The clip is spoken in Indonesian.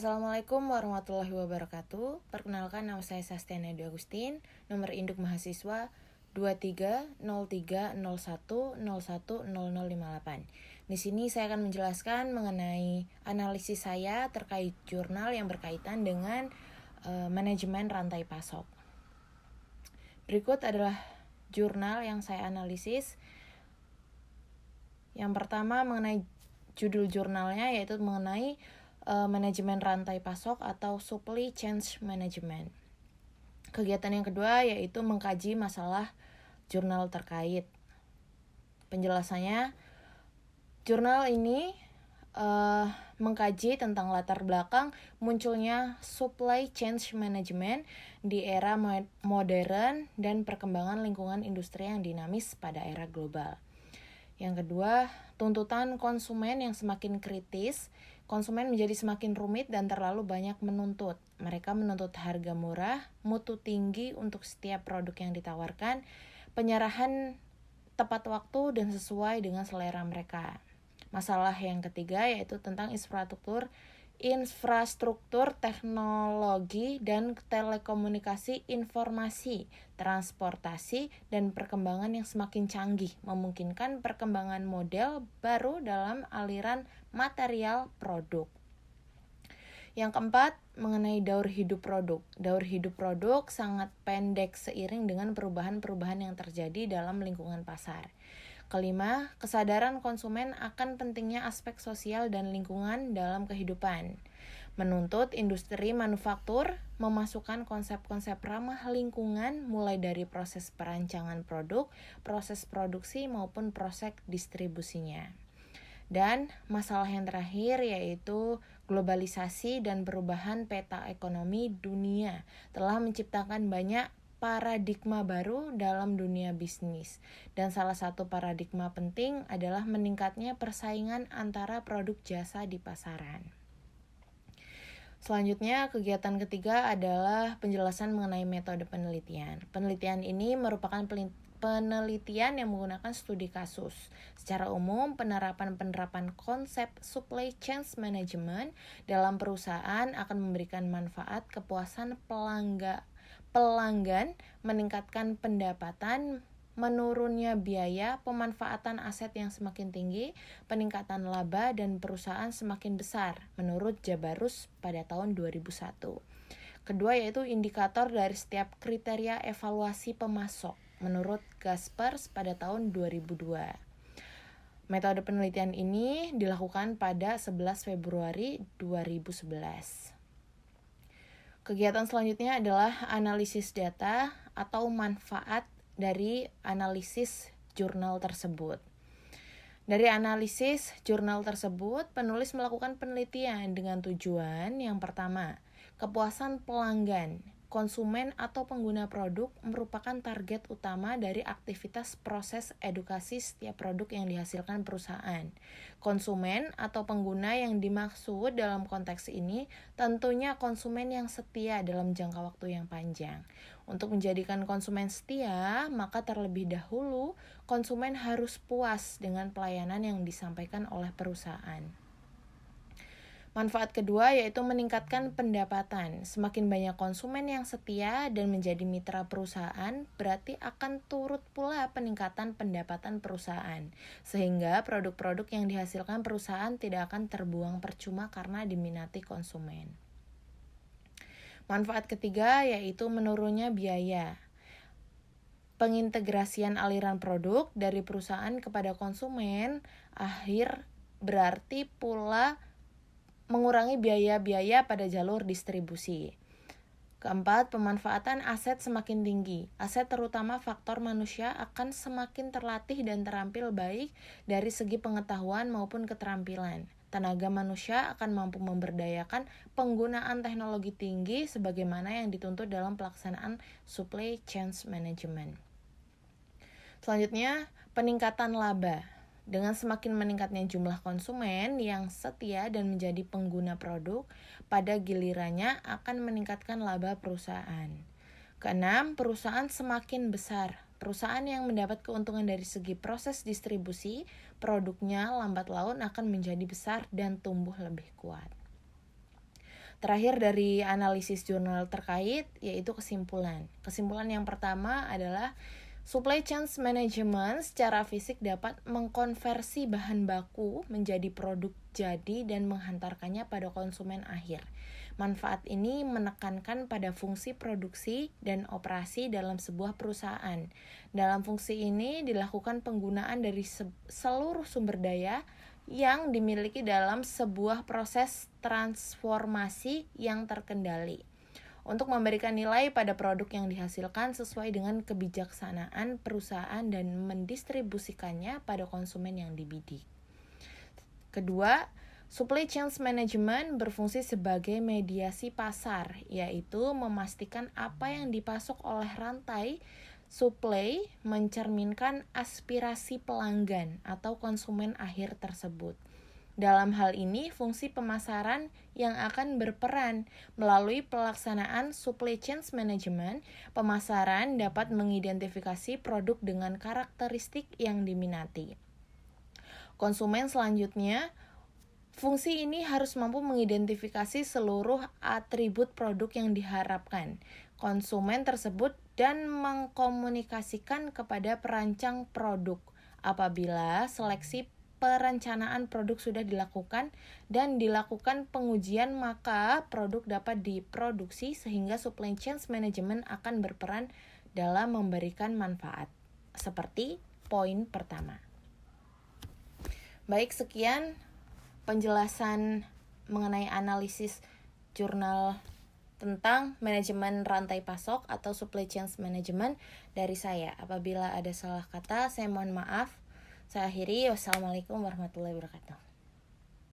Assalamualaikum warahmatullahi wabarakatuh. Perkenalkan, nama saya Sastiana Dwi Agustin. Nomor induk mahasiswa 230301010058. Di sini saya akan menjelaskan mengenai analisis saya terkait jurnal yang berkaitan dengan manajemen rantai pasok. Berikut adalah jurnal yang saya analisis. Yang pertama mengenai judul jurnalnya, yaitu mengenai manajemen rantai pasok atau supply chain management. Kegiatan yang kedua yaitu mengkaji masalah jurnal terkait. Penjelasannya, jurnal ini mengkaji tentang latar belakang munculnya supply chain management di era modern dan perkembangan lingkungan industri yang dinamis pada era global. Yang kedua, tuntutan konsumen yang semakin kritis. Konsumen menjadi semakin rumit dan terlalu banyak menuntut. Mereka menuntut harga murah, mutu tinggi untuk setiap produk yang ditawarkan, penyerahan tepat waktu dan sesuai dengan selera mereka. Masalah yang ketiga yaitu tentang infrastruktur teknologi dan telekomunikasi, informasi, transportasi, dan perkembangan yang semakin canggih memungkinkan perkembangan model baru dalam aliran material produk. Yang keempat, mengenai daur hidup produk. Daur hidup produk sangat pendek seiring dengan perubahan-perubahan yang terjadi dalam lingkungan pasar. Kelima, kesadaran konsumen akan pentingnya aspek sosial dan lingkungan dalam kehidupan. Menuntut industri manufaktur memasukkan konsep-konsep ramah lingkungan mulai dari proses perancangan produk, proses produksi maupun proses distribusinya. Dan masalah yang terakhir yaitu globalisasi dan perubahan peta ekonomi dunia telah menciptakan banyak paradigma baru dalam dunia bisnis. Dan salah satu paradigma penting adalah meningkatnya persaingan antara produk jasa di pasaran. Selanjutnya, kegiatan ketiga adalah penjelasan mengenai metode penelitian. Penelitian ini merupakan penelitian yang menggunakan studi kasus. Secara umum, penerapan konsep supply chain management dalam perusahaan akan memberikan manfaat kepuasan pelanggan, meningkatkan pendapatan, menurunnya biaya, pemanfaatan aset yang semakin tinggi, peningkatan laba, dan perusahaan semakin besar, menurut Jabarus pada tahun 2001. Kedua yaitu indikator dari setiap kriteria evaluasi pemasok, menurut Gaspers pada tahun 2002. Metode penelitian ini dilakukan pada 11 Februari 2011. Kegiatan selanjutnya adalah analisis data atau manfaat dari analisis jurnal tersebut. Dari analisis jurnal tersebut, penulis melakukan penelitian dengan tujuan yang pertama, kepuasan pelanggan. Konsumen atau pengguna produk merupakan target utama dari aktivitas proses edukasi setiap produk yang dihasilkan perusahaan. Konsumen atau pengguna yang dimaksud dalam konteks ini tentunya konsumen yang setia dalam jangka waktu yang panjang. Untuk menjadikan konsumen setia, maka terlebih dahulu konsumen harus puas dengan pelayanan yang disampaikan oleh perusahaan. Manfaat kedua yaitu meningkatkan pendapatan. Semakin banyak konsumen yang setia dan menjadi mitra perusahaan, berarti akan turut pula peningkatan pendapatan perusahaan. Sehingga produk-produk yang dihasilkan perusahaan tidak akan terbuang percuma karena diminati konsumen. Manfaat ketiga yaitu menurunnya biaya. Pengintegrasian aliran produk dari perusahaan kepada konsumen akhir berarti pula mengurangi biaya-biaya pada jalur distribusi. Keempat, pemanfaatan aset semakin tinggi. Aset terutama faktor manusia akan semakin terlatih dan terampil baik dari segi pengetahuan maupun keterampilan. Tenaga manusia akan mampu memberdayakan penggunaan teknologi tinggi sebagaimana yang dituntut dalam pelaksanaan supply chain management. Selanjutnya, peningkatan laba. Dengan semakin meningkatnya jumlah konsumen yang setia dan menjadi pengguna produk, pada gilirannya akan meningkatkan laba perusahaan. Keenam, perusahaan semakin besar. Perusahaan yang mendapat keuntungan dari segi proses distribusi, produknya lambat laun akan menjadi besar dan tumbuh lebih kuat. Terakhir dari analisis jurnal terkait yaitu kesimpulan. Kesimpulan yang pertama adalah supply chain management secara fisik dapat mengkonversi bahan baku menjadi produk jadi dan menghantarkannya pada konsumen akhir. Manfaat ini menekankan pada fungsi produksi dan operasi dalam sebuah perusahaan. Dalam fungsi ini dilakukan penggunaan dari seluruh sumber daya yang dimiliki dalam sebuah proses transformasi yang terkendali untuk memberikan nilai pada produk yang dihasilkan sesuai dengan kebijaksanaan perusahaan dan mendistribusikannya pada konsumen yang dibidik. Kedua, supply chain management berfungsi sebagai mediasi pasar, yaitu memastikan apa yang dipasok oleh rantai supply mencerminkan aspirasi pelanggan atau konsumen akhir tersebut. Dalam hal ini, fungsi pemasaran yang akan berperan melalui pelaksanaan supply chain management. Pemasaran dapat mengidentifikasi produk dengan karakteristik yang diminati. Konsumen selanjutnya, fungsi ini harus mampu mengidentifikasi seluruh atribut produk yang diharapkan konsumen tersebut dan mengkomunikasikan kepada perancang produk. Apabila seleksi perencanaan produk sudah dilakukan dan dilakukan pengujian, maka produk dapat diproduksi sehingga supply chain management akan berperan dalam memberikan manfaat. Seperti poin pertama. Baik, sekian penjelasan mengenai analisis jurnal tentang manajemen rantai pasok atau supply chain management dari saya. Apabila ada salah kata, saya mohon maaf. Saya akhiri. Wassalamualaikum warahmatullahi wabarakatuh.